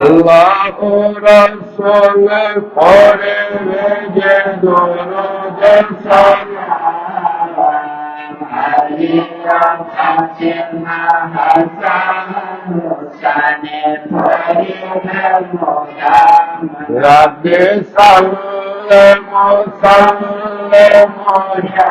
আল্লাহু রাসূল পড়ে যে দরুদ সালাম আলিয়া ফাতিমা হাসান হুসাইনে পড়ে মোদাম রাব্বি সাল্লাল্লাহু সাল্লাল্লাহু ইয়া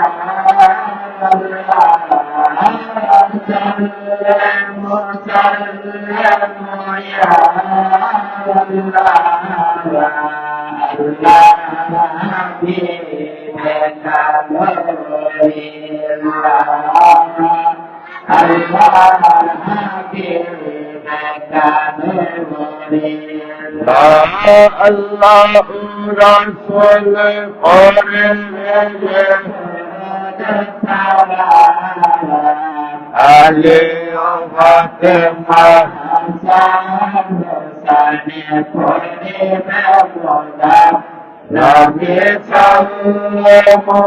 আল্লাহু রাসূল পড়ে আলে ফাতেমা হাসান হুসাইন পড়ে মোদাম রাব্বি সাল্লাল্লাহু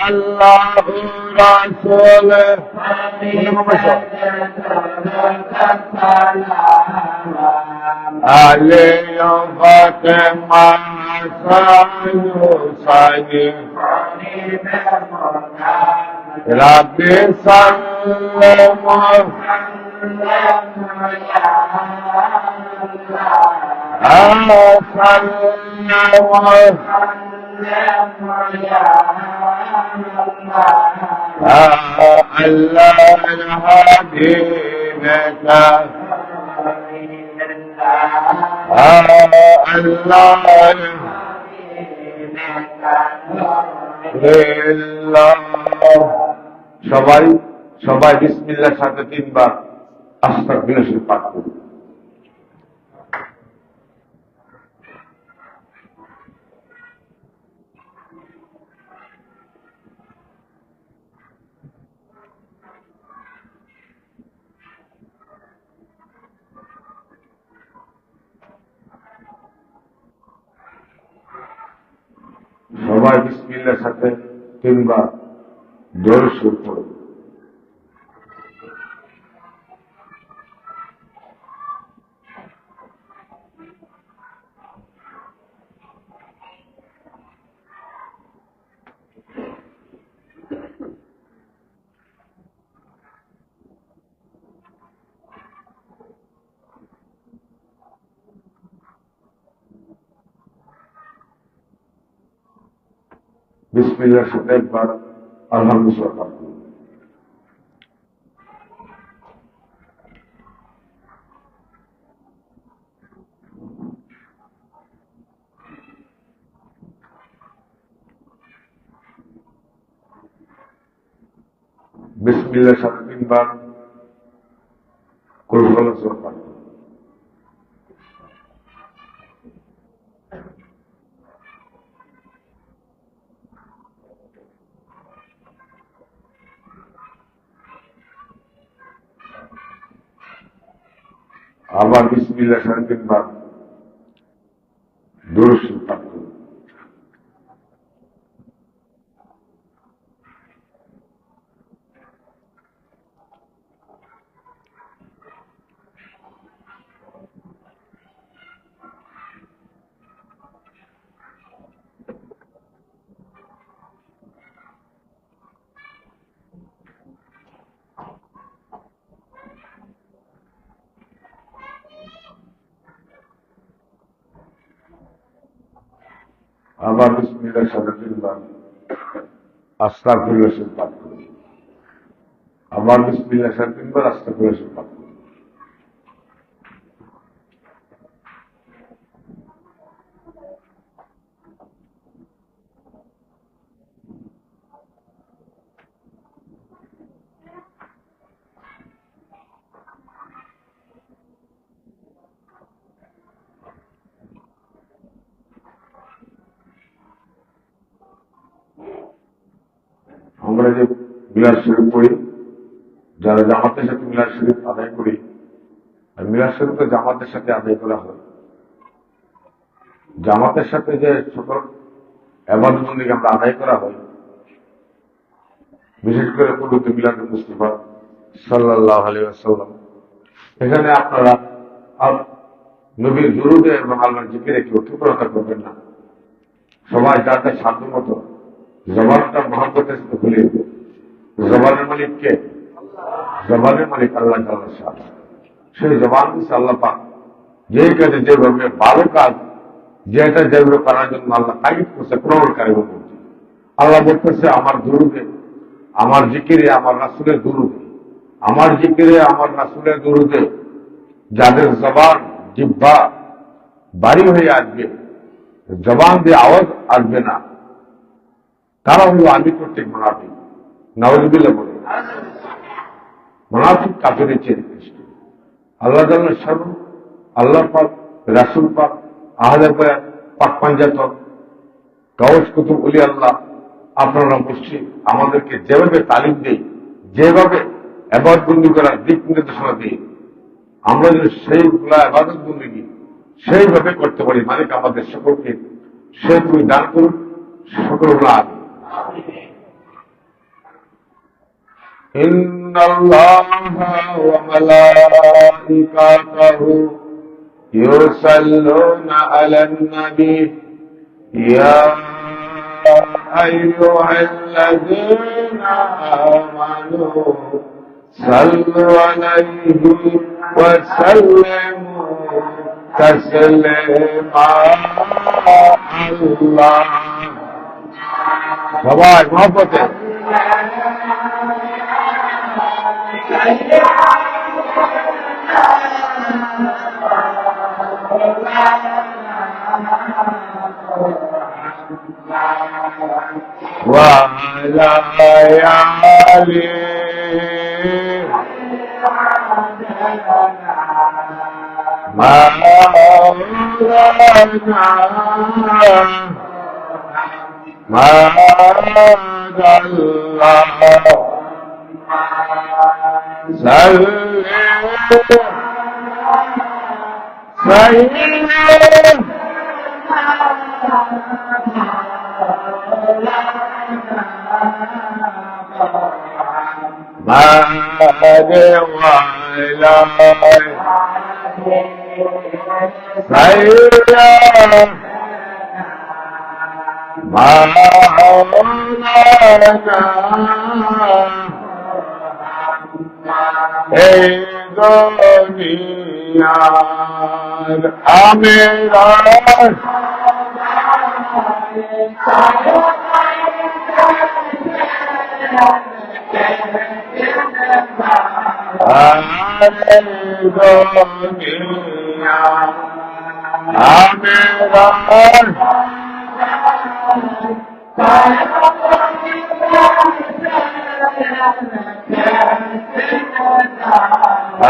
আল্লাহু রাসূল আলে ফাতেমা হাসান হুসাইন রাব্বি সাল্লাল্লাহু الله حبيبك সবাই সবাই বিসমিল্লাহর সাথে তিনবার আস্তাগফিরুল্লাহ পাঠ করুন। সবাই বিসমিল্লাহর সাথে তিনবার দরুদ শরীফ পড়ুন। বিসমিল্লাহর সাথে একবার আলহামদুলিল্লাহ পাঠ করুন। বিসমিল্লাহর সাথে তিনবার কুল হুয়াল্লাহু সূরা পাঠ করুন। আবার বিসমিল্লাহর সাথে তিনবার দরুদ শরীফ পাঠ করুন। আবার বিসমিল্লাহর সাথে তিনবার আস্তাগফিরুল্লাহ শরীফ পাঠ করুন। আবার বিসমিল্লাহর সাথে তিনবার আস্তাগফিরুল্লাহ শরীফ পাঠ করুন। আমরা যে মিলাদ শরীফ পড়ি, যারা জামাতের সাথে মিলাদ শরীফ আদায় করি, আর মিলাদ শরীফ তো জামাতের সাথে আদায় করা হয়। জামাতের সাথে যে সকল ইবাদতবন্দি আমরা আদায় করা হয়, বিশেষ করে পবিত্র মিলাদ মুস্তাফা সাল্লাল্লাহু আলাইহি ওয়াসাল্লাম, এখানে আপনারা নবীর দুরূদে এবং আল্লাহর জিকিরে কেউ কৃপণতা করবেন না। সবাই যার যার সাধ্য মতো জবানটা মহব্বতের সাথে খুলে দিবে। জবানের মালিককে, জবানের মালিক আল্লাহ তাআলা। সেই জবান দিচ্ছে আল্লাহ পাক, যে কাজে যেভাবে ভালো কাজ, যেটা যেভাবে করার জন্য আল্লাহ তাগিদ করছে প্রবলকারী বলতে, আল্লাহ বলতেছে আমার দুরূদে, আমার জিকিরে, আমার রাসূলের দুরূদে, আমার জিকিরে, আমার রাসূলের দুরূদে যাদের জবান জিহ্বা বাড়ি হয়ে আসবে, জবান দিয়ে আওয়াজ আসবে না, তারা হলো আমি প্রত্যেক মুনাফিক। নাউযুবিল্লাহ বলে মুনাফিক কাফেরের চেয়ে নিকৃষ্ট। আল্লাহ জাল্লাহ শানু, আল্লাহ পাক, রাসূল পাক, আহলে বায়াত, পাক পাঞ্জাতন, গাউস কুতুব ওলি আল্লাহ, আপনারা মুসলিম আমাদেরকে যেভাবে তালিম দেই, যেভাবে ইবাদতবন্দি করার দিক নির্দেশনা দিই, আমরা যদি সেইগুলা ইবাদতবন্দি সেইভাবে করতে পারি, মালিক আমাদের সকলকে সেই তুমি দান করুন। সকল আমিন। ইন্নাল্লাহা ওয়া মালাইকাতাহু ইউসাল্লুনা আলান নবী ইয়া আইয়ুহাল্লাযীনা আমানু সাল্লু আলাইহি ওয়া সাল্লিমু তাসলিমা। আল্লাহ সবাই মহব্বতে ওয়ালায়ালি মাওলানা মাদাল্লাহ সাল্লি সাইয়্যিদ মাদে ওয়ালা সাইয়্যিদ মাওলানা এই দুনিয়ার আমিরাত আমিরাত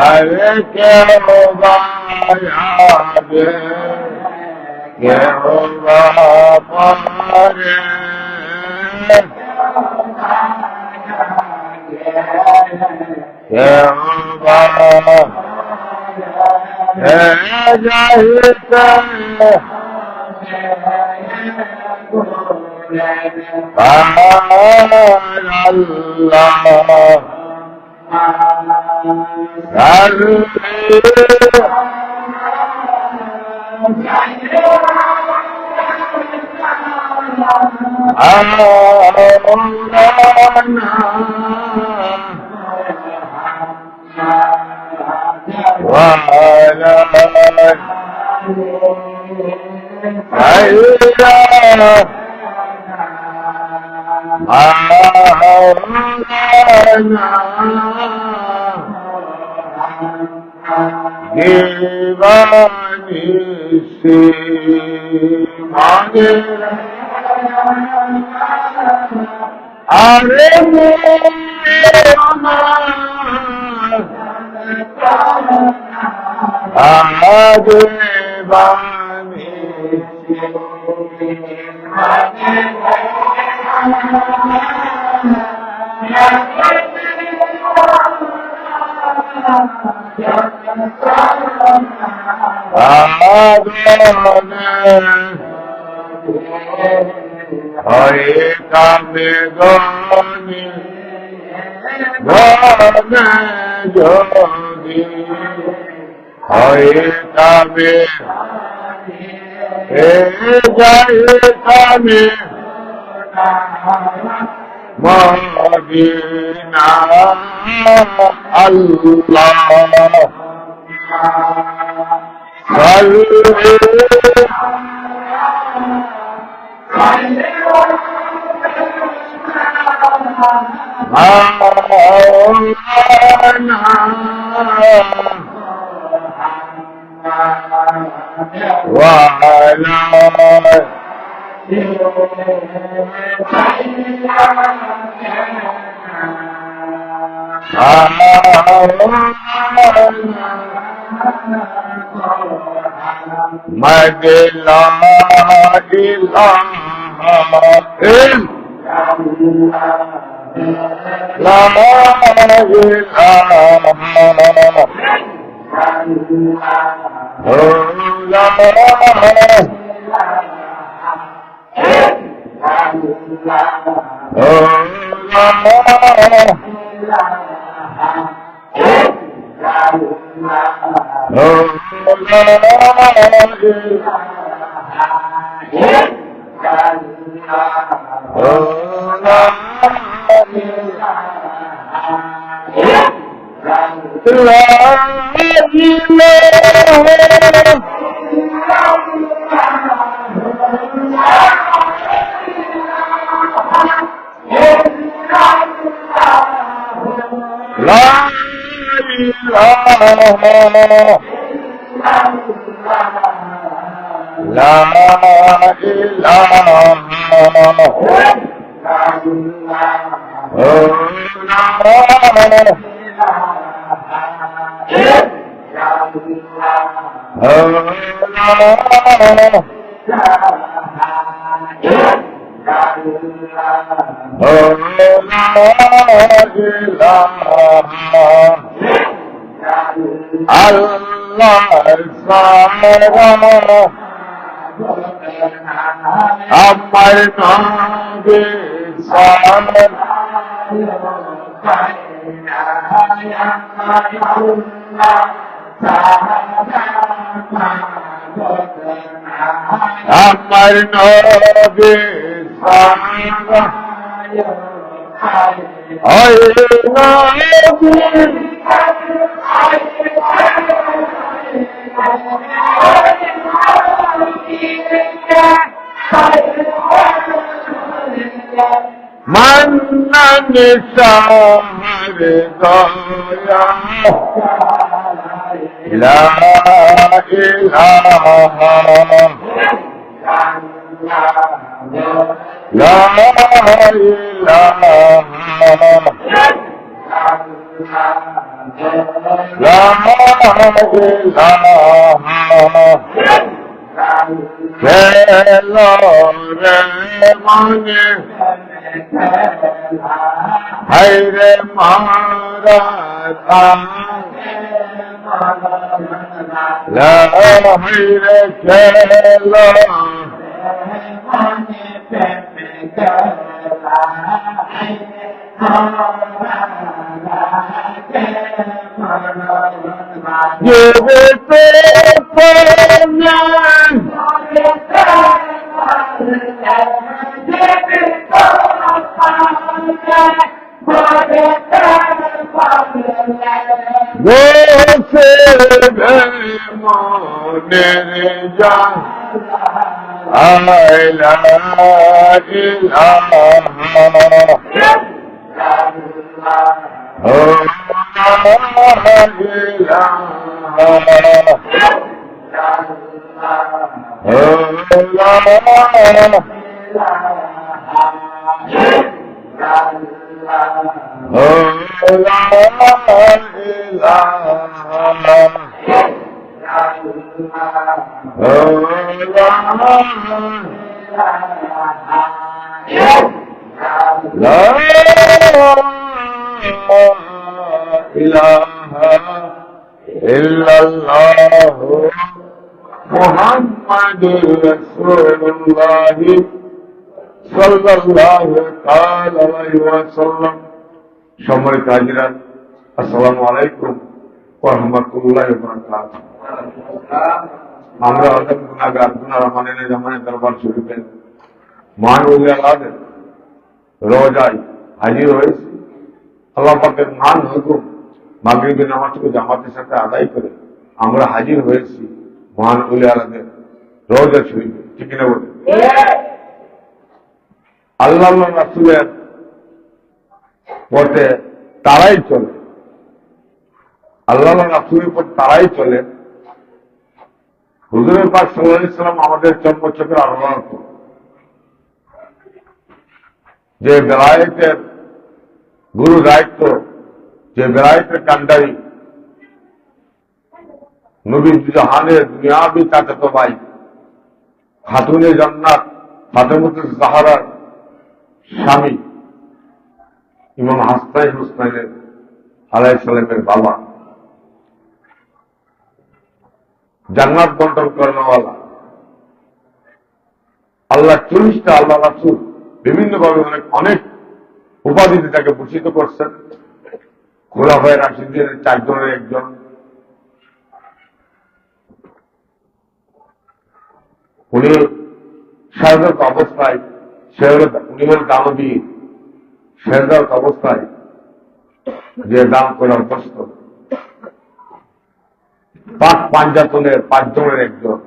আরে কেউ বায়াবে, কেউ বাপারে, কেউ যাইতে আল্লাহ दीवानी से मांगे अरे दीवानी হরে কামে গনি গনে যোগী হরে কামে জয় কামে মদিনা আল্লাহ আমার নবী আমার নবী মন্নন সার দয়া লা ইলাহা লা ইলাহা লা ইলাহা খেলো রে মনে হায়রে মারা লা হায়রে খেলো মনের যা আইলা ইলাহা ও la ইলাহা ইল্লাল্লাহ মুহাম্মাদুর রাসূলুল্লাহ সাল্লাল্লাহু তাআলা আলাইহি ওয়াসাল্লাম। সম্মানিত হাজিরান, আসসালামু আলাইকুম ওয়া রাহমাতুল্লাহি ওয়া বারাকাতুহু। আমরা অনেক গুনাহগার, গুনাহ মানে জামানে দরবার শরীফে মহান ওলিয়া আল্লাহদের রোজায় হাজির হয়েছি। আল্লাহ পাকের মহান হুকুম মাগরিবের নামাজকে জামাতের সাথে আদায় করে আমরা হাজির হয়েছি মহান ওলিয়া আল্লাহদের রোজা শরীফে, ঠিক কিনা বলে? আল্লাহ রাসূলের পথে তারাই চলে, আল্লাহ রাসূলের পথে তারাই চলে। হুজুরের পাক সাল্লাল্লাহু আলাইহি ওয়াসাল্লাম আমাদের চর্মচকের আলোড়ন, যে বেলায়েতের গুরু দায়িত্ব, যে বেলায়েতের কান্ডারি, নবী জাহানের দুনিয়াবি চাচাতো ভাই খাতুনে জান্নাত ফাতেমাতুজ জাহরার স্বামী ইমাম হাসান হুসাইন আলাইহিস সালামের বাবা, জান্নাত বন্টন করেনওয়ালা আল্লাহ 40টা আল্লাহ রাসূল বিভিন্নভাবে অনেক উপাধিতে তাকে ভূষিত করছেন। খোলাফায়ে রাশিদিনের 4 জনের একজন। উনি শাহাদাত অবস্থায় উনি হল দানবী, শাহাদাত অবস্থায় যে দান করে অভ্যস্ত, পাক পাঞ্জাতনের 5 জনের একজন।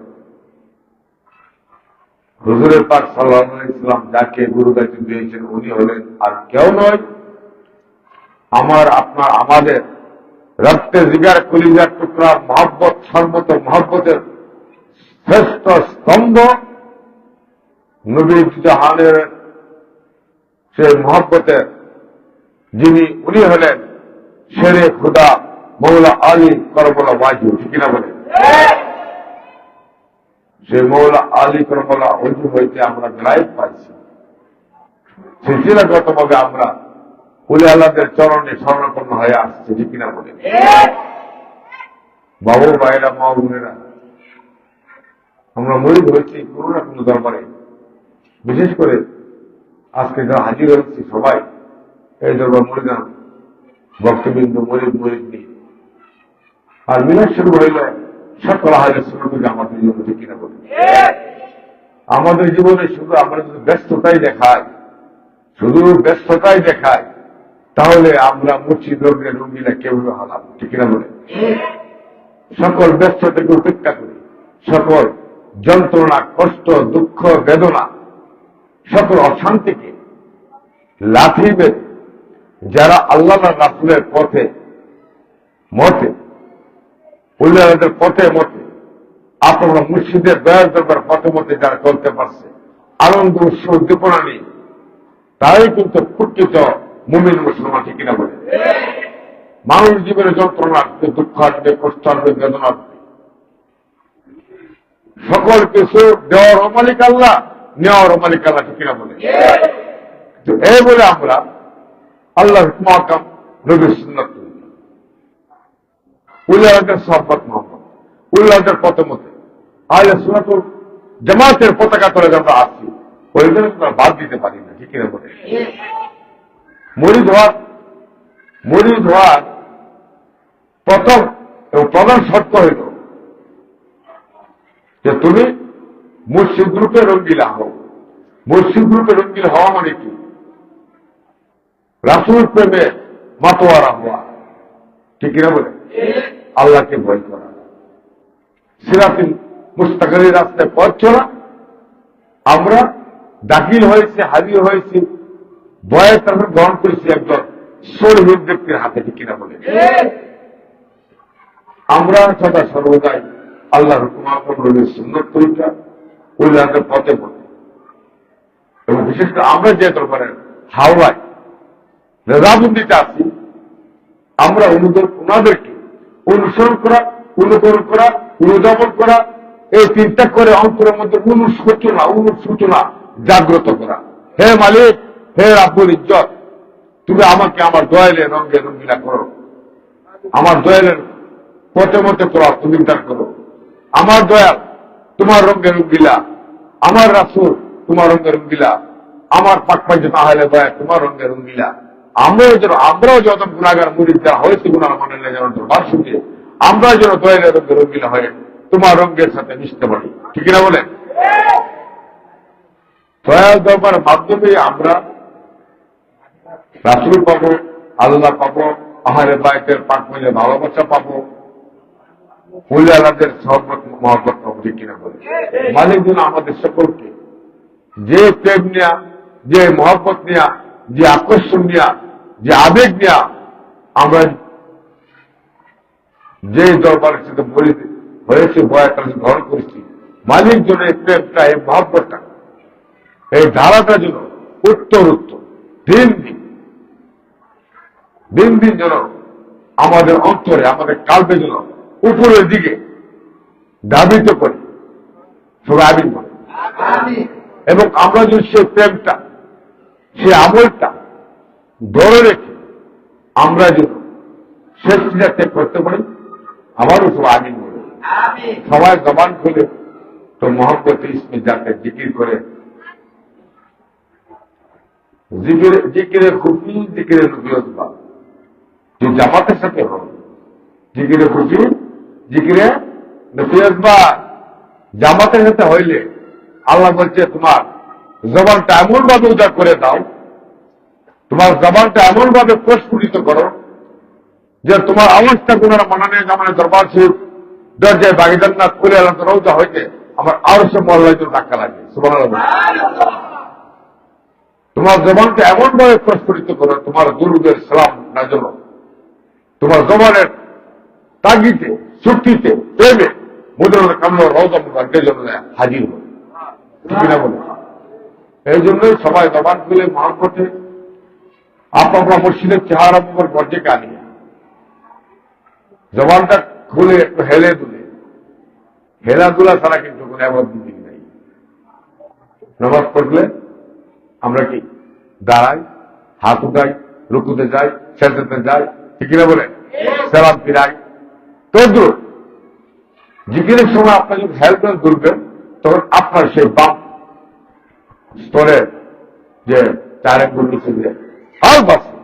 হুজুরের পাক সাল্লাল্লাহু আলাইহি ওয়াসাল্লাম যাকে গুরু দায়িত্ব দিয়েছেন উনি হলেন আর কেউ নয়, আপনার আমাদের রক্তে জিগার কলিজার টুকরা মহব্বত, সর্বত মহব্বতের শ্রেষ্ঠ স্তম্ভ, নবী জাহানের সেই মহব্বতের যিনি, উনি হলেন শেরে খুদা মৌলা আলী করবলা ওয়াজু, ঠিক কিনা বলে? সেই মৌলা আলী করবলা ওয়াজু হইতে আমরা বেলায়েত পাইছি। সিলসিলাগতভাবে আমরা ওলি আল্লাহদের চরণে শরণাপন্ন হয়ে আসছে, ঠিক কিনা বলে? বাবু ভাইরা, মা বোনেরা, আমরা মুরিদ হয়েছি কোনো না কোনো দরবারে। বিশেষ করে আজকে যারা হাজির হয়েছি সবাই এই দরবার মরিদান ভক্তবিন্দু মুরিদ নিয়ে। আর মিলাদ শুরু হইল সকল আহলে সুন্নাত জামাতের জন্য, ঠিক কিনা বলে? আমাদের জীবনে শুধু আমরা যদি ব্যস্ততাই দেখাই তাহলে আমরা মসজিদ রোগীরা কেউ হলাম, ঠিক কিনা বলে? সকল ব্যস্ততাকে উপেক্ষা করি, সকল যন্ত্রণা, কষ্ট, দুঃখ, বেদনা, সকল অশান্তিকে লাথি বেঁধে যারা আল্লাহ রাসূলের পথে মতে, উল্লাহদের পথে মতে, আপনারা মুর্শিদের দয়ার দরবার পথে মতে যারা চলতে পারছে, আনন্দ উৎসব উদ্দীপনা নিয়ে, তারাই কিন্তু প্রকৃত মুমিন মুসলমান, ঠিক কিনা বলে? মানুষ জীবনে যন্ত্রণা আসবে, দুঃখ আসবে, কষ্ট আসবে, বেদনা আসবে, সকল কিছু দেওয়ার মালিক আল্লাহ, নেওয়ার মালিক আল্লাহ, ঠিক কিনা বলে? তো এই বলে আমরা আল্লাহর মাকাম নবীর সুন্নাত উল্লাহদের সহবত মোহাম্মদ উল্লাহদের পথে মতে আহলে সুন্নাত ওয়াল জামাতের পতাকা তলে আমরা আছি, ওইদের আমরা বাদ দিতে পারি না, ঠিক কিনা বলে? মুরিদ হওয়ার প্রথম এবং প্রধান শর্ত হইল যে তুমি মুর্শিদ রূপে রঙ্গিলা হও। মুর্শিদ রূপে রঙ্গিলা হওয়া মানে কি? রাসূল প্রেমে মাতোয়ারা হওয়া, ঠিক কিনা বলে? আল্লাহকে ভয় করা, সিরাতুল মুস্তাকিমের রাস্তায় পথ চলা। আমরা দাখিল হয়েছি, হাজির হয়েছি, বয়ের তারপর গ্রহণ করেছি একজন শহীদ ব্যক্তির হাতে, ঠিক কিনা বলে? আমরা সদা সর্বদাই আল্লাহর হুকুম নবীর সুন্নাত তরিকা উল্লাহদের পথে পথে, এবং বিশেষ করে আমরা যে দরবারের হাওলায় রেজাবন্দিতে আছি, আমরা ওনাদেরকে অনুসরণ করা, অনুকরণ করা, অনুধাবন করা, এই চিন্তা করে অন্তরের মধ্যে অনুসূচনা জাগ্রত করা। হে মালিক, হে রাব্বুল ইজ্জত, তুমি আমাকে আমার দয়ালে রঙে রঙ্গিলা করো। আমার দয়ালের পথে মতে তোরা তুমি দান করো। আমার দয়াল তোমার রঙের রঙ্গিলা, আমার রাসূল তোমার রঙের রঙ্গিলা, আমার পাকপাঞ্জ না হলে দয়া তোমার রঙের রঙ্গিলা। আমরাও যত গুণাগার মুরিদ যারা হয়েছে গুণার মানে যেন দরবার শুনে আমরা যেন দয়ালের রঙের রঙ্গিলা হয়ে তোমার রঙের সাথে মিশতে পারি। ঠিক না বলে? দয়াল দরবারের মাধ্যমে আমরা রাসূল পাবো, আল্লাহ পাবো, আমাদের বাইতের পাকপাঞ্জের ভালোবাসা পাবো, ওলি আল্লাহদের সহবত মহব্বত পাবো। ঠিক কিনা বলে? মালিক যেন আমাদের সকলকে যে প্রেম নেয়া, যে মহব্বত নেয়া, যে আকর্ষণ নেয়া, যে আবেগ নেয়া আমরা যে দরবারের সাথে হয়েছে বয়া তার গ্রহণ করেছি, মালিক যেন এই প্রেমটা, এই মহব্বতটা, এই ধারাটা যেন উত্তর দিন দিন যেন আমাদের অন্তরে, আমাদের কাল্পে যেন উপরের দিকে ধাবিত করে। সবাই আমিন বলে। এবং আমরা যদি সেই প্রেমটা, সেই আমলটা ধরে রেখে আমরা যেন শেষ ত্যাগ করতে পারি। আমারও সবাই আমিন বলে। সবাই জবান খুলে তো মোহাম্মদ ইসমে যাতে জিকির করে, জিকিরে খুশি, জিকিরে নফিয়তবা যে জামাতের সাথে হবে। জিকিরে খুশি, জিকিরে নফিয়তবা জামাতের সাথে হইলে আল্লাহ বলছে তোমার জবানটা এমন ভাবে উজাড় করে দাও, তোমার জবানটা এমন ভাবে প্রস্ফুটিত করো যে তোমার আওয়াজটা গুনার মানানে জামানে দরবার শরীফ দরজায় বাগিদান্নাথ খুলে আল্লাহ রওজা হইতে আমার আরো সব মহল্লায় তো ধাক্কা লাগে। সুবহানাল্লাহ। তোমার জবানটা এমন ভাবে প্রস্ফুটিত করো, তোমার দুরুদের সালাম নাজল তোমার জবানের তাগিতে, চুক্তিতে, প্রেমে মুদ্রণ কামল রওজা মুবারকের জন্য হাজির হয়। ঠিক না বলে? এই জন্যই সবাই জবান খুলে মহব্বতে আপনার মসজিদের চেহারা মুখর গর্জেকে আনিয়ে জবানটা খুলে একটু হেলে দুলে, হেলাধুলা ছাড়া কিন্তু কোনো এমন দিন নাই। নামাজ পড়লে আমরা কি দাঁড়াই, হাত উঠাই, রুকুতে যাই, সেজদাতে যাই, ঠিক না বলে? সালাম ফিরাই। তো জিকিরের সময় আপনার যদি হেল্পেন তুলবেন তখন আপনার সেই বাম স্তরের যে চারের নিচে যে কাল্প আছে,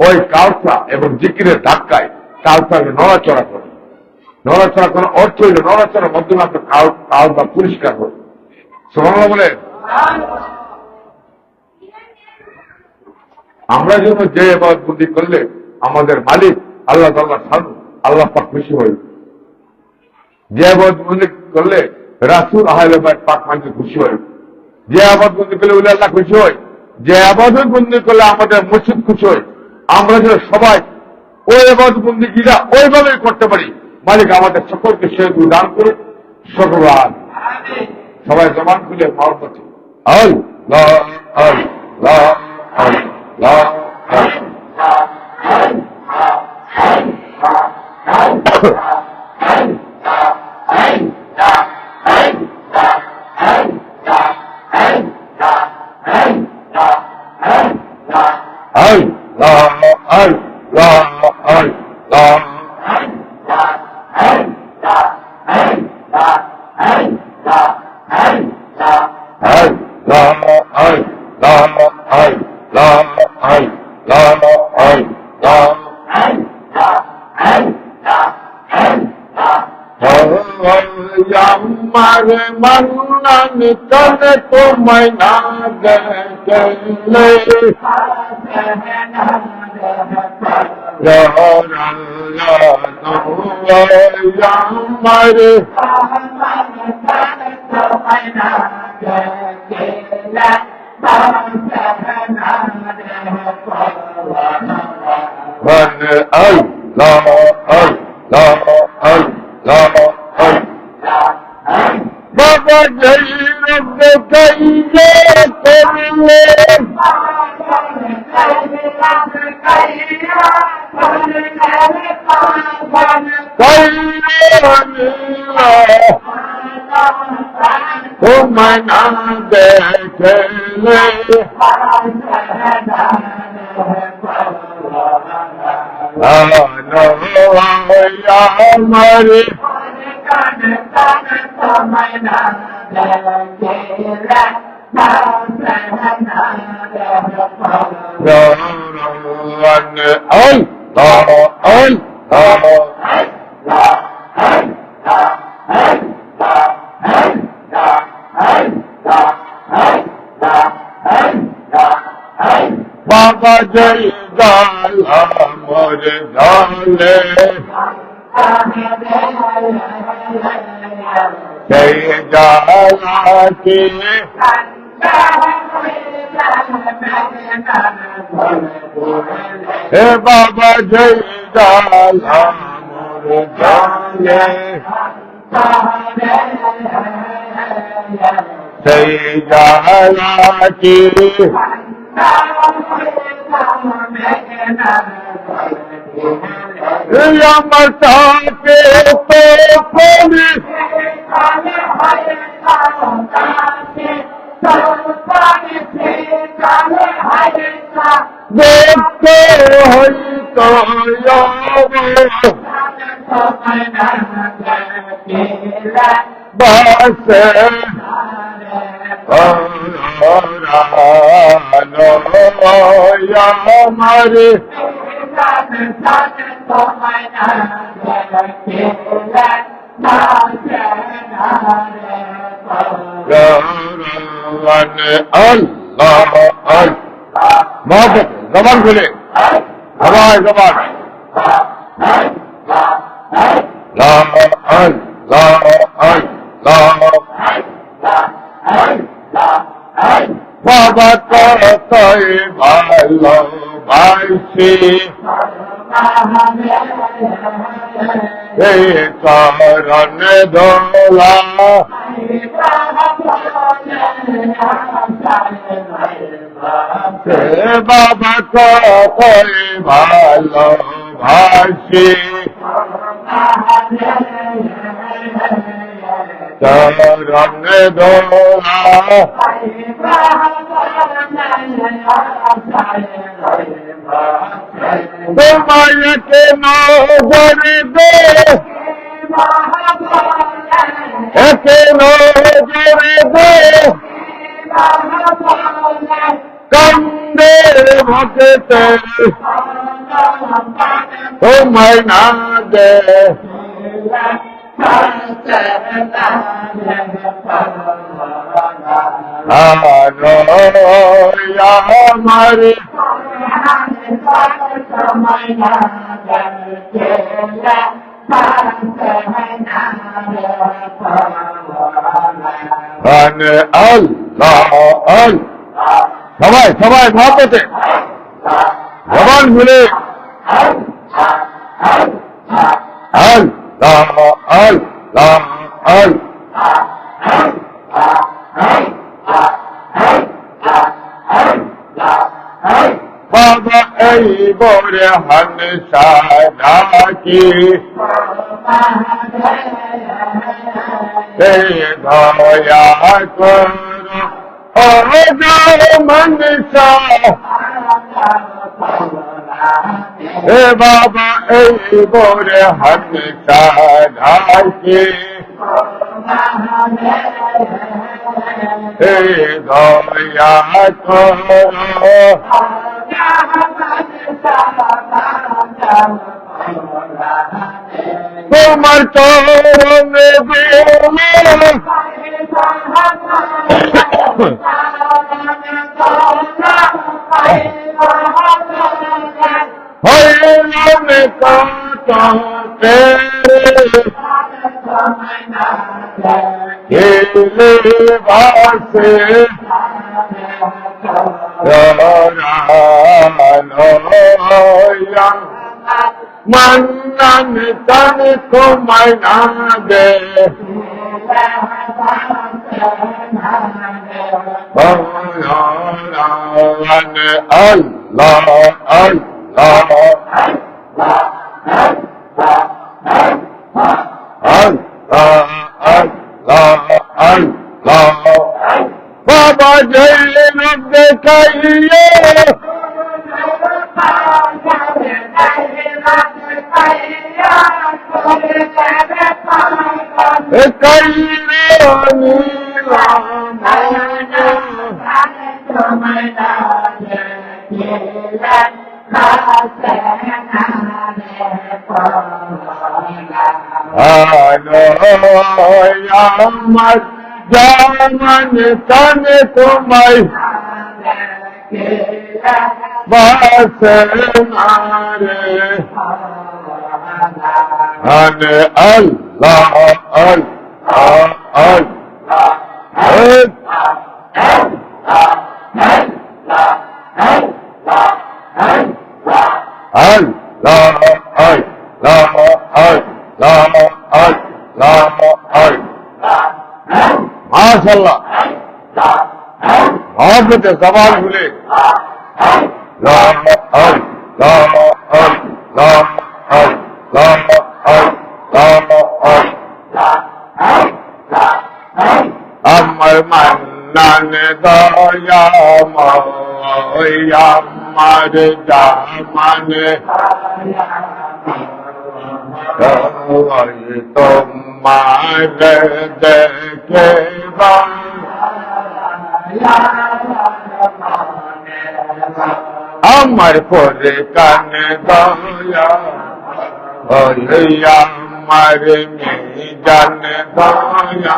ওই কাল্পা এবং জিকিরের ধাক্কায় কাল্পাকে নড়াচড়া করে। নড়াচড়া করার অর্থ হইল নড়াচড়ার মাধ্যমে আপনার কাল্পা পরিষ্কার হয়। সুবহানাল্লাহ বলে। আমরা যেন যে ইবাদত বন্দি করলে আমাদের মালিক আল্লাহ তাআলা সাধু আল্লাহ পাক খুশি হই, যে ইবাদত বন্দি করলে রাসূল আহলে বাইত পাক মানতে খুশি হয়, যে ইবাদত বন্দি করলে ওলি আল্লাহ খুশি হয়, যে ইবাদত বন্দি করলে আমাদের মসজিদ খুশি হয়, আমরা যেন সবাই ওই ইবাদত বন্দিগিরা ওইভাবেই করতে পারি। মালিক আমাদের সকলকে সে দান করে। সকল সবাই জবান খুলে মহব্বতে আল্লাহ আল্লাহ আল্লাহ মারে মন্নান কানে তোমায় না দেখলে মারে আল্লাহ আল্লাহ আল্লাহ বাবা জয় গাইলে করলে তোমায় না দেখলে আমারে বাবা জয় গাল আমার গালে জয় গালাকে হে বাবা জয় গাল আমার গালে জয় গালাকে আমার তাকে পড়ি দেখতে হইতো বাসে আমারে আল্লাহ মহব্বত জবান খুলে সবাই জবান বাবা কতই ভালোবাসি এই চরণ দোলা বাবা কতই ভালোবাসি চরণ দোলা তোমায় কেন গরে দে কেন গরে দে কান্দে ভক্তে তোমায় না দে আমারে সবাই সবাই মহব্বতে জবান খুলে বাবা এই বরে হনসা ডাকি দয়া কর মনসা হে বাবা এই বরে হনসা ডাকি হে দয়া কর তোমার চরণে হইলে কাটে হেলে বাসে মন্নন তন তোমায় না দে আল্লাহ বাবা জয় দেখাইয়ে আমার জামান কানে তোমায় বাসে নারে আনে আল্লাহ আল্লাহ माशाल्लाह मोहब्बत सवाल भूले अमर मन्नन दया मोया मर जामन तुम्हारे देखे अमर पुर कन दया अमर में जन दया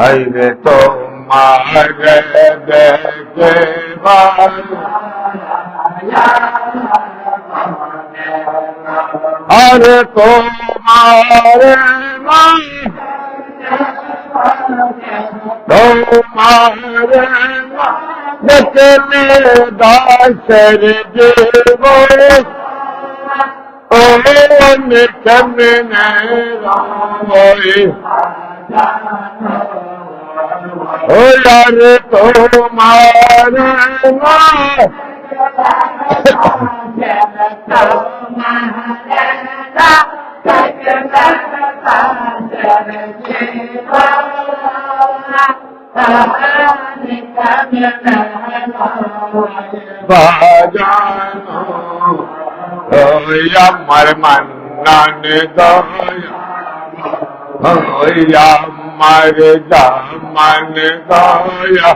अरे तुम्हारे देखे अरे तुम्हारे तुम्हारे निकले दासर जीवो ओ निकले रोए ओ यार तुम्हारे अमर मन्नन दया अमर जामन दया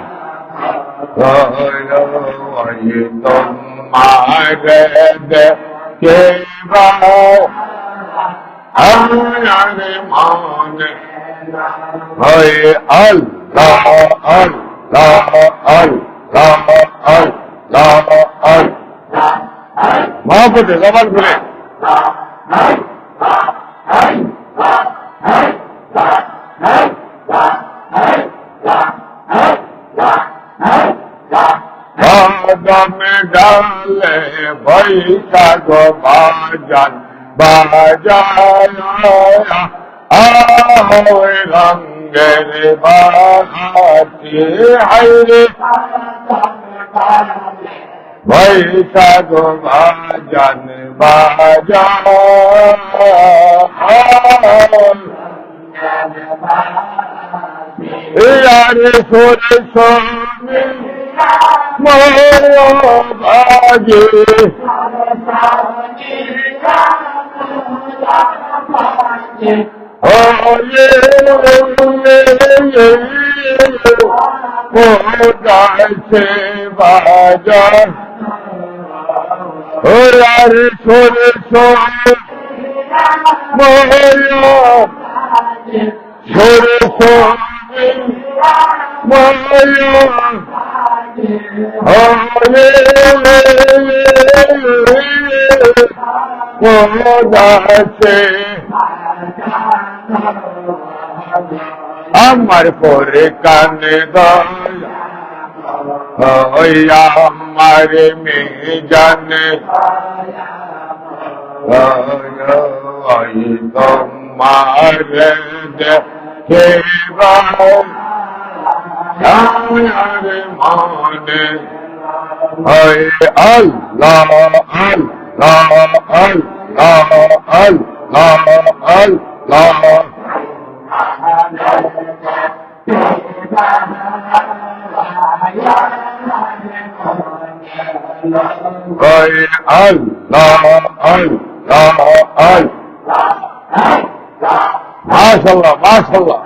तुम्हारे देखे हमारे मान अल्लाह अल्लाह अल्लाह अल्लाह मोहब्बत जबान खुले में डाले भाई सागो बाजन बाजाया आओ रंगेर बाती हरे भाई सागो बाजन बाजा यार सोर सोने मोरो बाजे ओ ये मोदा से बाजा ओ यार सोर सोने मोरो सोर सोने मोरो अमर पुर कन दया अमर में जन तुम्हारे देखे हमारे मान अल्लाह अल्लाह अल्लाह अल्लाह अल्लाह ওই আল্লাহ আল্লাহ আল্লাহ মাশাআল্লাহ মাশাআল্লাহ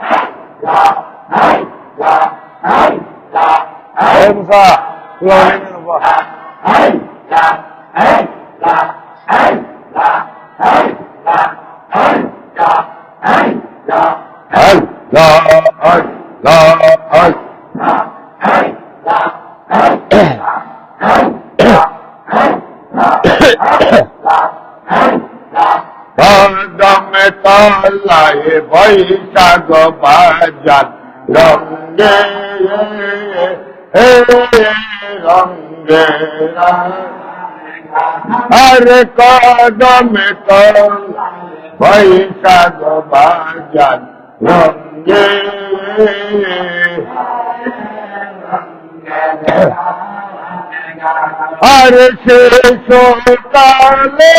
এই মুসা তুই অনেক বাবা তালায় বৈশাখ বাজার রঙ্গে রঙ্গে আরে কদমে তলায় বৈশাখ বাজার রঙ্গে আরে সে সকালে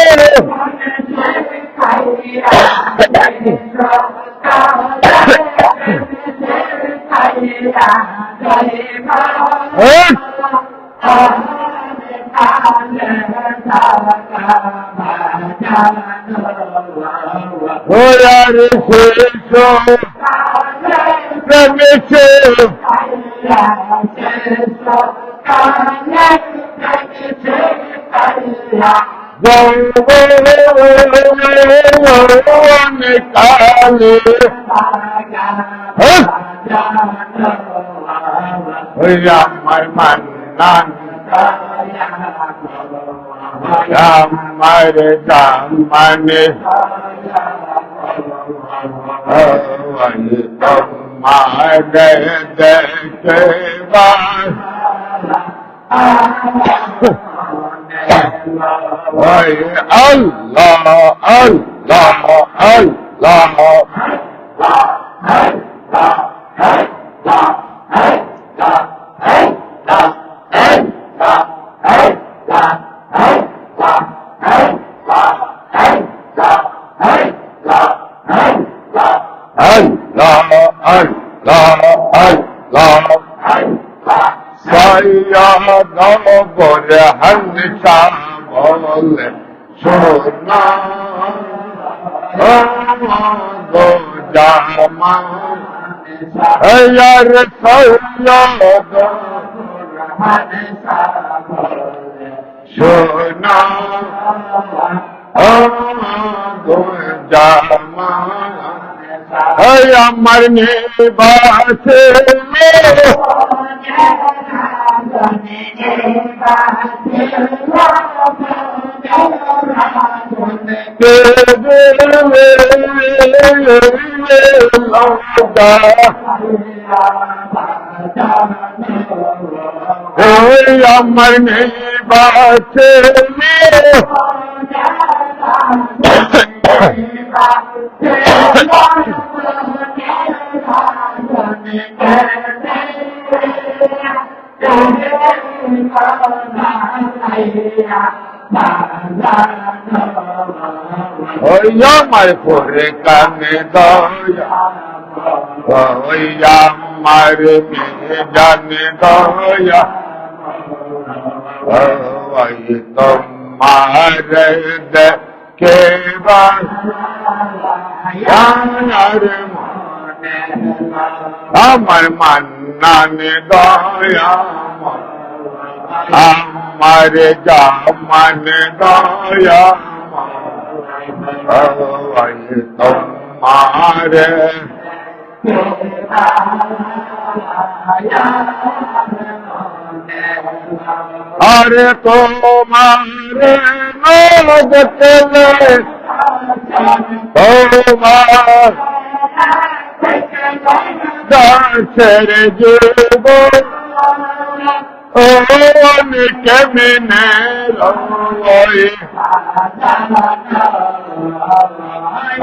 আমার মান্নান আমার দামানে তোমার দেখবার আল্লাহ আল্লাহ আল্লাহ বলে হংসা বলে সোনা গো জামা यार सोना जामा मरने बात मरने बात मारे पोरे काने दया मारे में जाने दया तुम्हारे दे के बाद আমার মান্নানে দয়া আমার জামানে দয়া তোমারে আরে তোমারে নদতলে তোমার দাসের জীব অনেকে মেনে রয়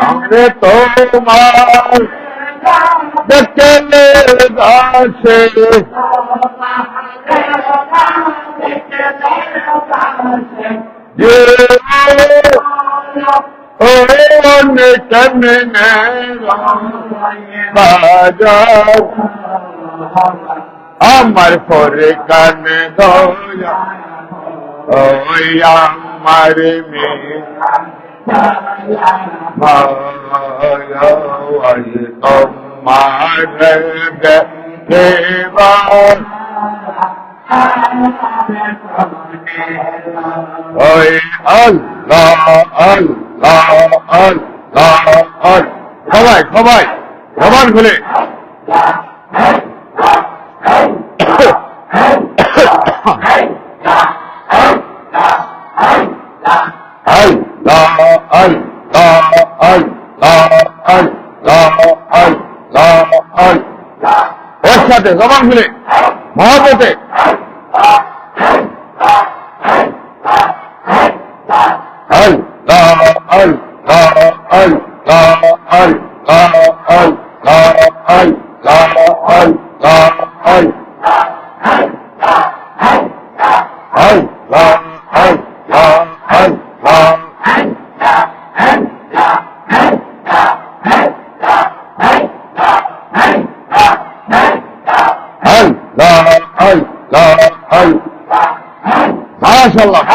আরে তোমার দেখলে দাসে অনেকে মেনে বাজার আমার পরে কানে দয়া ওই আমার মেয়ে তোমার দেবার ওই আল্লাহ আল্লাহ আল্লাহ সবাই সবাই জবান খুলে ওর সাথে জবান খুলে মহাপতে মাশাআল্লাহ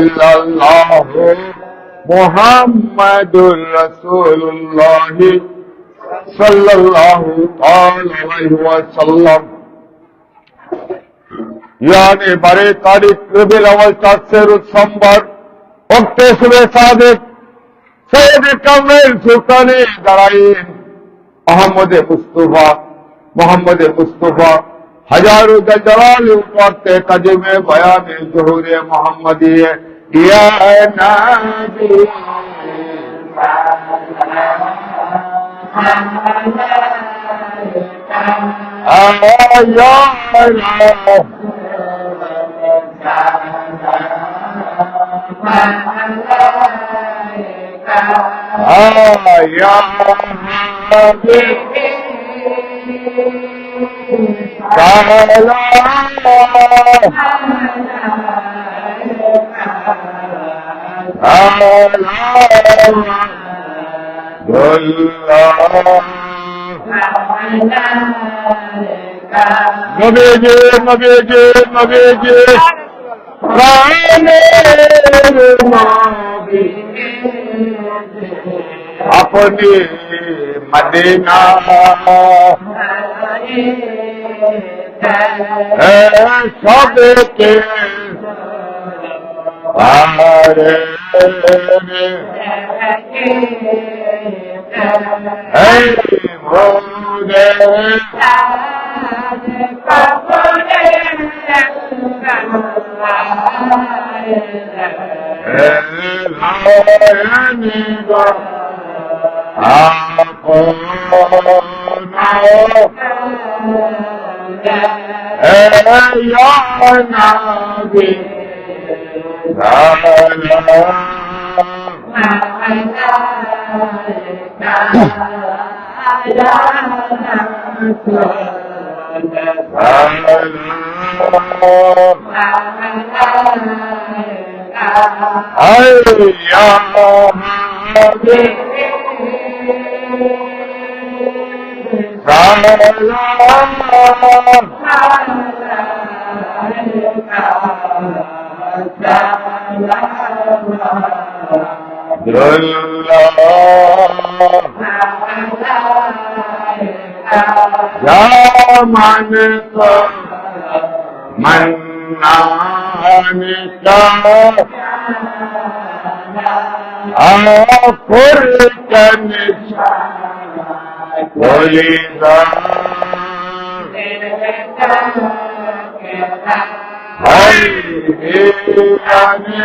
মাশাআল্লাহ মুহাম্মাদুর রাসূলুল্লাহ সাল্লাল্লাহু আলাইহি ওয়াসাল্লাম यानी 12 तारीख रबीउल अव्वल 4 से रोज सोमवार वक्त सुबह सादिक सैयद कामिल सुल्तानी दराइन मोहम्मद मुस्तफा हजारों जलाल वक्त तजम बयान ज़ुहूर मोहम्मदी या नबी नबीजी अपनी मदीना सबके बारे मन হান্নানিকা আফর কনিশা বলিদা হাই আনে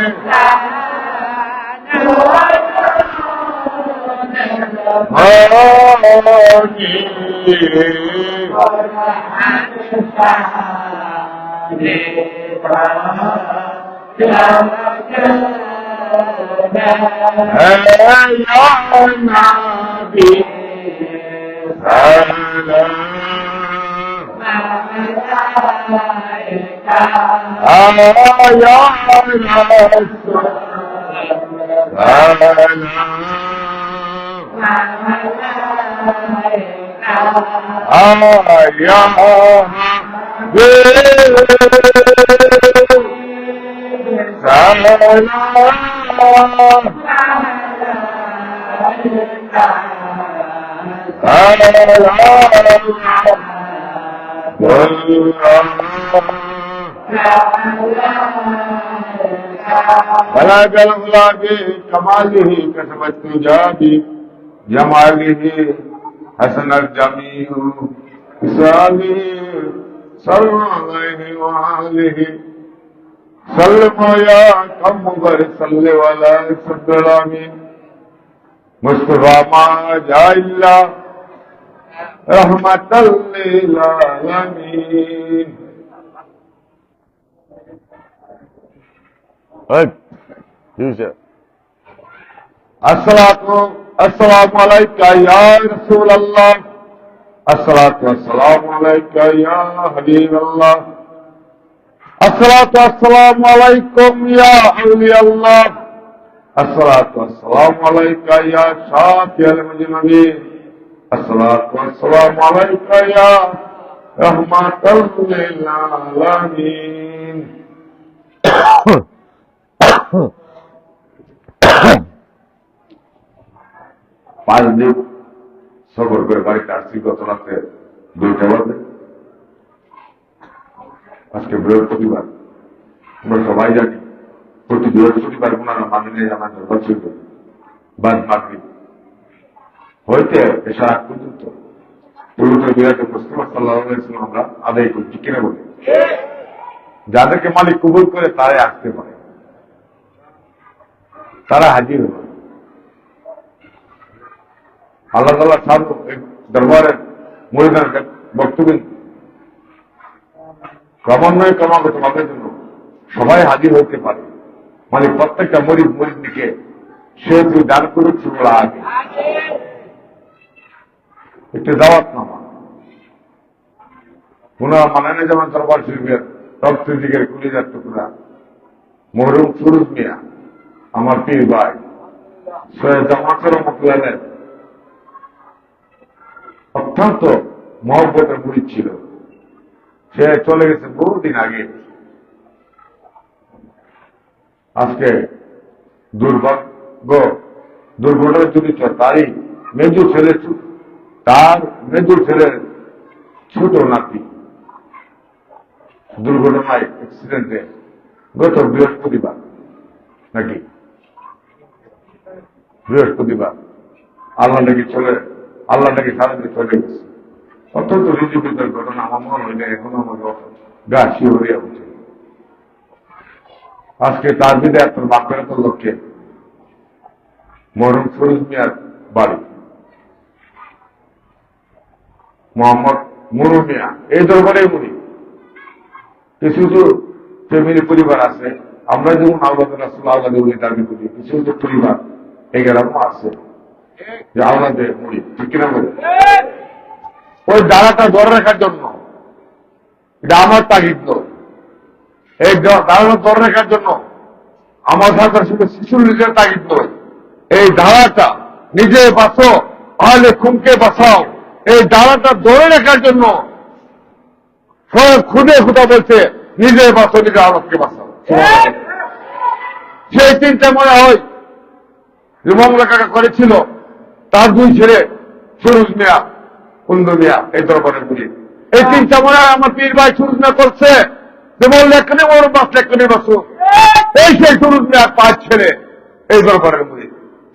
হানি নাবি সালাম আয়া রাসূল بلغ العلا بكماله كسبت تجابي جماله حسن الجميع بساله صلى عليه وآله سلم يا كم غير صل ولا صدر آمين مصطفى ما جاء إلا رحمة للعالمين السلام عليك يا رسول الله الصلاة والسلام عليك يا حبيب الله الصلاة والسلام عليكم يا أولياء الله الصلاة والسلام عليك يا شافي المذنبين الصلاة والسلام عليك يا رحمة للعالمين পাঁচ দিন সফর করে বাড়িতে আসছি গত রাতে 2টা বাজে। আজকে বৃহস্পতিবার, আমরা সবাই জানি প্রতি বৃহস্পতিবার ওনারা মানিয়ে জানান বছর বাদ মাগরিব হইতে এসা আগ পর্যন্ত পবিত্র বিরাটে মুস্তাফা সাল্লাল্লাহু আলাইহি ওয়াসাল্লাম আমরা আদায় করছি কিনা বলে। যাদেরকে মালিক কবুল করে তারাই আসতে পারে, তারা হাজির হবে। আল্লাহ তাআলা সব দরবারের মুরিদার বক্তব্য ক্রমান্বয়ে ক্রমাগত ভাবের জন্য সবাই হাজির হতে পারে। মানে প্রত্যেকটা মুরিদকে সে তুই দান করেছি বলা আগে একটি দাওয়াত নামা পুনঃ মানানে যেমন দরবার শরীফের রক্ত দিকের কুলিজার টুকরা মরহুম ফিরোজ মিয়া আমার পীর ভাই সৈয়দ জামাতের রহমতুল্লাহ অত্যন্ত মহব্বতের মুরিদ ছিল। সে চলে গেছে বহুদিন আগে। আজকে দুর্ঘটনা জড়িত তারই মেজর ছেলে, তার মেজর ছেলের ছোট নাতি দুর্ঘটনায় অ্যাক্সিডেন্টে গত বৃহস্পতিবার নাকি বৃহস্পতিবার আল্লাহ নাকি সারাদিন চলে গেছে। অত্যন্ত রিজিকের ঘটনা আমার মনে হইলে এখন আমাকে গা শিহরিয়া উঠে। আজকে তার বিদায় আপনার বাপের লক্ষ্যে মরহুম ফিরোজ মিয়ার বাড়ি মোহাম্মদ মুনু মিয়া এই দরবারে মুনি। কিছু কিছু ফ্যামিলি পরিবার আছে, আমরা যেমন আল্লাহ রাসূল আল্লাহ উনি দাবি করি, কিছু কিছু পরিবার এই গ্রামও আছে যে আল্লাহ মুনি, ঠিক কিনা বলে। ওই দাঁড়াটা ধরে রাখার জন্য এটা আমার তাগিদ নয়, এই দাঁড়াটা ধরে রাখার জন্য আমার সরকার শুধু শিশুর নিজের তাগিদ নয়। এই দাঁড়াটা নিজে বাঁচো আহলে খুমকে বাঁচাও, এই দাঁড়াটা ধরে রাখার জন্য খুদে খুদা বলছে নিজে বাঁচো নিজে আরবকে বাঁচাও। সেই চিন্তা মনে হয় যে মংলা কাকা করেছিল তার দুই ছেলে ফিরোজ মিয়া কুন্দ মিয়া এই দরবারের গুলি। এই চিন্তা মনে হয় আমার পীর ভাই সুরজ মিয়া করছে বললে এখানে ওর বাস এখানে বাসো এই সেই সুরুজ নিয়ে আর 5 ছেলে এই দরবারের মধ্যে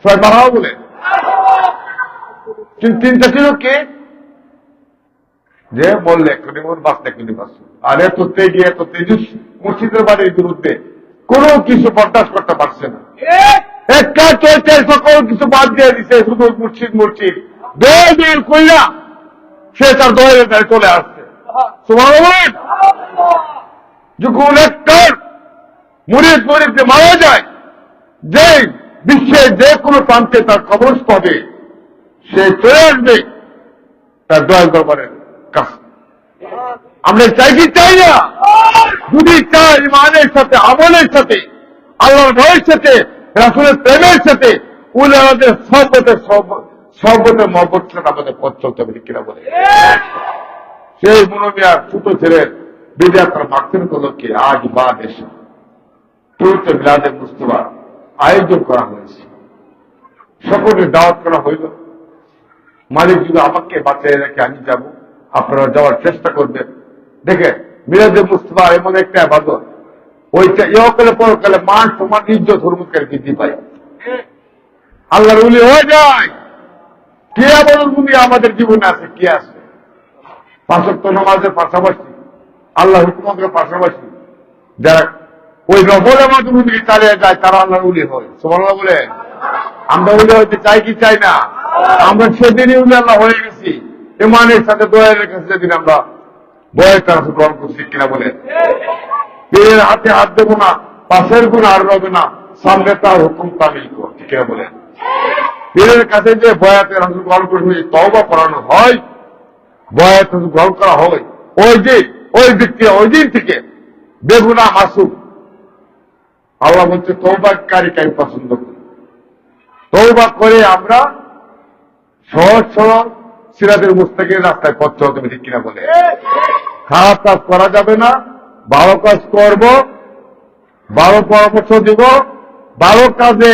সবাই মারাও বলে চিন্তা ছিল কে যে বললে এখানে ওর বাস এখানে বাসো আর এত তেজি এত তেজুস মসজিদের বাড়ির বিরুদ্ধে কোনো কিছু বরদাস্ত করতে পারছে না একটা চলছে সকল কিছু বাদ দিয়ে দিছে শুধু মুর্শিদ মুর্শিদ দোল কইরা সে তার দলের দ্বারা চলে আসছে সুবহানাল্লাহ যখন একটার মুরিদ মুরিদে মারা যায় যে বিশ্বের যে কোনো প্রান্তে তার কবরস্থলে সে চলে আসবে তার দয়াল দরবারের কাছে আমরা চাই কি চাই না যদি চাই ইমানের সাথে আমলের সাথে আল্লাহর ভয়ের সাথে রাসূলের প্রেমের সাথে উনি আমাদের সর্বতে মহব্বত সাথে আমাদের পথ চলতে হবে কিনা বলে সেই মুনমিয়ার ছোট ছেলের বিদ্যার্থীর মাকসুদ হল কি আজ বা দেশে তুলতে মিলাদে মুস্তফা আয়োজন করা হয়েছে সকলকে দাওয়াত করা হইল মালিক যদি আমাকে বাঁচিয়ে রেখে আমি যাব আপনারা যাওয়ার চেষ্টা করবেন দেখে মিলাদে মুস্তফা এমন একটা ইবাদত ওইটা ইহকালে পরকালে মান সমান ইজ্জত হুরমতের বৃদ্ধি পায় আল্লাহর ওলি হয়ে যায় কে আবার ভূমি আমাদের জীবনে আছে কি আছে 5 ওয়াক্ত নামাজের পাশাপাশি আল্লাহ হুকুমের পাশাপাশি যারা ওই নফলের মাধ্যমে দিকে চালিয়ে যায় তারা আল্লাহর ওলি হয় সুবহানাল্লাহ বলে আমরা ওলি হইতে চাই কি চাই না আমরা সেদিনই ওলি আল্লাহ হয়ে গেছি ইমানের সাথে দোয়ার কাছে যেদিন আমরা বয়ের তারা গ্রহণ করছি কিনা বলে পীরের হাতে হাত দেবো না পাশের গুণ আর রবে না সামনে তার হুকুম তামিল কর ঠিক বলে পীরের কাছে যে বয়াতের রাসূল গ্রহণ করে তওবা করানো হয় বয়াত গ্রহণ করা হয় ওই ব্যক্তি ওই দিন থেকে বেগুনাহ মাসুম আল্লাহ বলছে তওবাকারীকে আমি পছন্দ করি তওবা করে আমরা সহজ সরল সিরাতের মুস্তাকিম রাস্তায় পথ চলতে হবে ঠিক কিনা বলে খারাপ কাজ করা যাবে না ভালো কাজ করব ভালো পরামর্শ দিব ভালো কাজে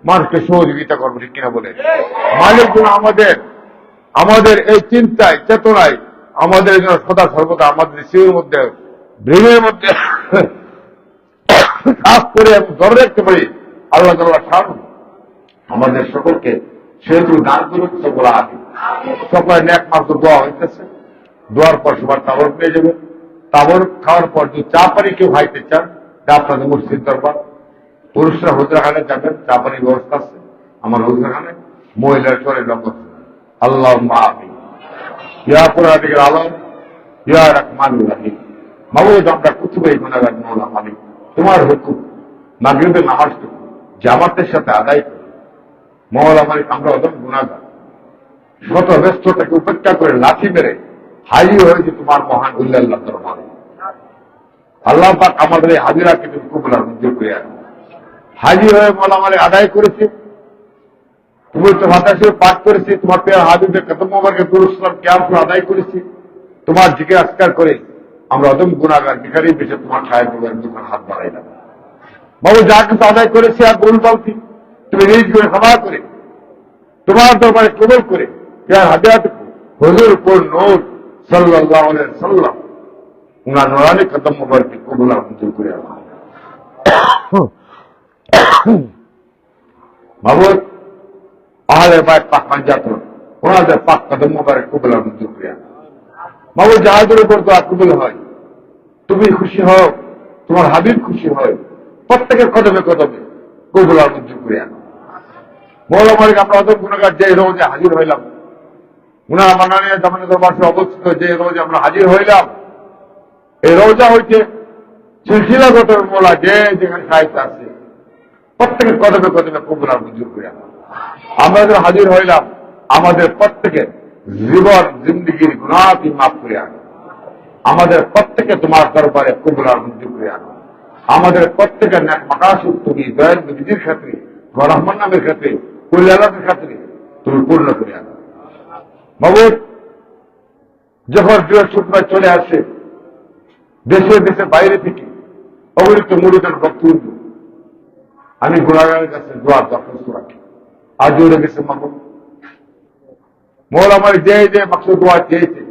মানুষকে সহযোগিতা করবো ঠিক কিনা বলে মালিক যেন আমাদের এই চিন্তায় চেতনায় আমাদের যেন সদা সর্বদা আমাদের শিবের মধ্যে ব্রেনের মধ্যে কাজ করে এবং ধরে রাখতে পারি আল্লাহ তাআলা শান আমাদের সকলকে সেহেতু দান করুন সকল আগে সকলে নেক মাত্র দোয়া হইতেছে দোয়ার পর সবার তাবর পেয়ে যাবে তাবর খাওয়ার পর যদি চা পানি কেউ খাইতে চান আপনাদের মসজিদ দরবার পুরুষরা হুজরাখানে যাবেন চা পানির ব্যবস্থা আছে আমার হুজরাখানে মহিলার চলে লম্বত আল্লাহ আমিন ইয়া পুরাদিকের আলম ইয়া রহমানুর রহিম মাবুদ আমরা কুতুবেই গুনাহগার মওলা মালিক তোমার হুকুম মাগরিবের নামাজটুকু জামাতের সাথে আদায় করি মওলা মালিক আমরা অদম গুনাহগার শত ব্যস্ততাকে উপেক্ষা করে লাঠি মেরে হাজির হয়েছে তোমার মহান উল্লাহ দরবারে আল্লাহ পাক আমাদের এই হাজিরাকে তুমি কবুল আর মঞ্জুর করে আনো হাজির হয়ে মওলা মালিক আদায় করেছে তুমি তো ভাতাশে পাঠ করেছি তোমার পেয়ার হাবিবের কদম মোবারকে দুরূদ সালাম কিয়াম করে আদায় করেছি তোমার জিকির আজকার করে আমরা অদম গুনাহগার ভিখারি বেশে তোমার ছায়া প্রবের দোকান হাত বাড়াইলাম বাবু যা কিছু আদায় করেছি আর ভুল বলছি তুমি নিজ করে ক্ষমা করে তোমার দরবারে কবুল করে পেয়ার হাদিয়াটুকু হুজুর কোন নূর সাল্লাল্লাহু আলাইহি ওয়াসাল্লাম উনার নুরানি কদম মোবারকে কবুল আর মঞ্জুর করে আনো মাবুদ আহলে বাইত পাক পাঞ্জাত ওনাদের পাক কদম মোবারক কবুল আর মঞ্জুর করে আনো মাবুদ যাহাদের উপর দোয়া কবুল হয় তুমি খুশি হও তোমার হাবিব খুশি হয় প্রত্যেকের কদমে কদমে কবুল আর মঞ্জুর করে আনো মওলা মালিক আমরা অদম গুনাহগার যে রোজে হাজির হইলাম উনার মাননীয় জামানের দরবারে অবস্থিত যে রোজে আমরা হাজির হইলাম এই রোজা হইতে সিলসিলাগত মওলা যে যেখানে সাহিত্য আছে প্রত্যেকের কদমে কদমে কবুল আর মঞ্জুর করে আনো আমরা যখন হাজির হইলাম আমাদের প্রত্যেকের জীবন জিন্দগির গুনাহ তুমি মাফ করে আনো আমাদের প্রত্যেকে তোমার দরবারে কবুল আর মঞ্জুর করে আনো আমাদের প্রত্যেকের নেক মাকাসিদ তুমি দয়াল নবীর ক্ষেত্রে রহমান নামের ক্ষেত্রে কুল্লালাতের ক্ষেত্রে তুমি পূর্ণ করে আনো মাবুদ যখন বৃহস্পতিবার চলে আসে দেশে দেশে বাইরে থেকে অগণিত মুরিদের বক্তব্য আমি গুনাহগারের কাছে দোয়া দরখাস্ত রাখি আজ উড়ে গেছে মাবুদ মওলা আমার যে যে মাকসুদ দোয়া চেয়েছে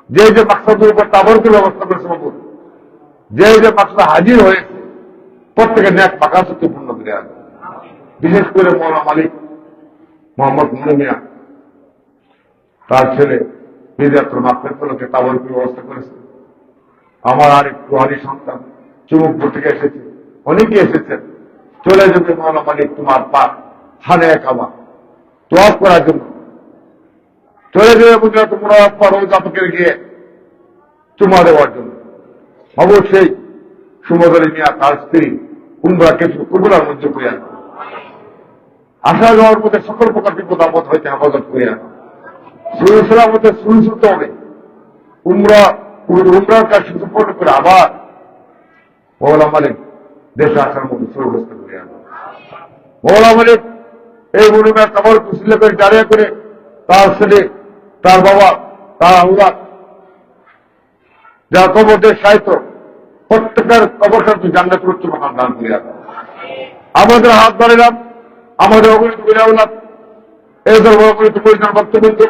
যে যে মাকসুদের উপর তাবরকের ব্যবস্থা করেছে মাবুদ যে যে মাকসাদে হাজির হয়েছে প্রত্যেকের ন্যাক মাকাসদকে পূর্ণ করে আনবে। বিশেষ করে মৌলানা মালিক মোহাম্মদ মনু মিয়া তার ছেলে বিদ্যার্থীর মাকফিরাতকে তাবরুকের ব্যবস্থা করেছে। আমার আরেক রুহানি সন্তান চুমুকপুর থেকে এসেছে, অনেকে এসেছেন। চলে যাবে মৌলানা মালিক তোমার পা খানে কাবা তোয়াফ করার জন্য, চলে যাবে বুঝলে তোমরা রোজ আপনাকে গিয়ে চুমা দেওয়ার জন্য। অবশ্যই সুমদরী মিয়া তার স্ত্রী উমরা কিছু কুবুরার মধ্যে করে আনো, আসা যাওয়ার মধ্যে সকল প্রকার বিপদ আপদ হইতে হেফাজত করে আনো। সুইসলাম হতে সুনিশ্চিত হবে উমরার কাজ সম্পন্ন করে আবার মৌলানা মালিক দেশে আসার মধ্যে সুব্যবস্থা করে আনো। মৌলানা মালিক এই মনুমের কবর কুশিলে করে দাঁড়িয়ে করে তার ছেলে, তার বাবা, তার আউলাদ যারা কবরদের সাহিত্য প্রত্যেকের কবরটা জান্নাতের উচ্চ মাকাম দান করে আনো। আমাদের হাত বাড়িলাম, আমাদের অগণিত করে আউলাদ, এদের অগণিত পরিচালনা ভক্তবৃন্দ,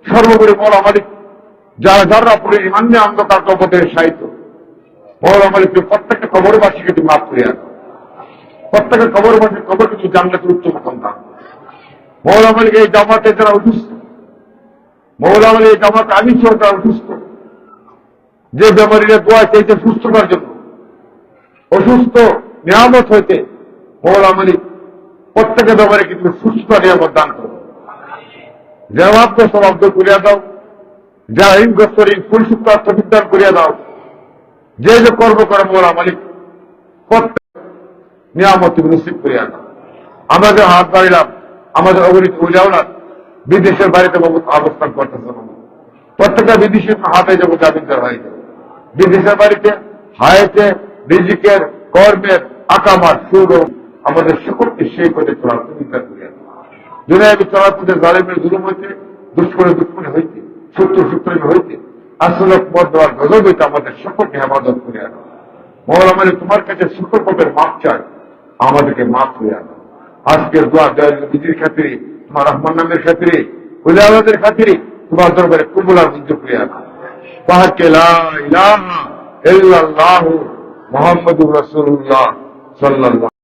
সর্বোপরি মৌলানা মালিক যারা যারা পরে ইমান্য অন্ধকার কবরদের সাহিত্য মৌলানা মালিককে প্রত্যেকটা কবরবাসীকে তুমি মাফ করে আনো। প্রত্যেকের কবরবাসীর কবর কিছু জান্নাতের উচ্চ মাকাম দান। মৌলানা মালিক এই জামাতে যারা অসুস্থ, মৌলানা মালিক এই জামাতে আমি ছিল তারা অসুস্থ, যে বেমারিরা দোয়া চাইছে সুস্থতার জন্য, অসুস্থ নিয়ামত হইতে মৌলানা মালিক প্রত্যেকের ব্যাপারে কিন্তু সুস্থতা নিয়ামত দান করো। জবাবগ্রস্ত অব্দ করিয়া দাও, যারা ঋণগ্রস্ত ঋণ পরিশুদ্ধ অর্থবিদ্যান করিয়া দাও। যে যে কর্ম করে মৌলানা মালিক প্রত্যেক নিয়ামত তুমি নসিব করিয়া দাও। আমাদের হাত বাড়িলাম, আমাদের অগণিত উজাওলাদ বিদেশের বাড়িতে অবস্থান করতেছে, প্রত্যেকটা বিদেশের হাতে যাবো জামিনদার হয়ে যাবে। বিদেশের বাড়িতে হায়েতে রিজিকের কর্মের আকামার সুর আমাদের সকলকে সেই পথে চলার চিন্তা করিয়া যদি আমি চলার পথে জালেমের জুলুম হইতে, দুষ্করে দুষ্করে হইতে, সূত্র হইতে, আসলে পথ দেওয়ার গজব হইতে আমাদের সকলকে হেফাজত করে আনো। মৌলানা মালিক তোমার কাছে সকল পথের মাপ চাই, আমাদেরকে মাফ করে আনো। আজকের দোয়া বিজির খাতিরে, তোমার রহমান নামের খাতিরে, উলিয়াদের খাতিরে তোমার দরবারে কবুলার মঞ্জুর করে আনো। পাহাড়কে লা ইলাহা ইল্লাল্লাহু মুহাম্মাদুর রাসূলুল্লাহ সাল্লাল্লাহু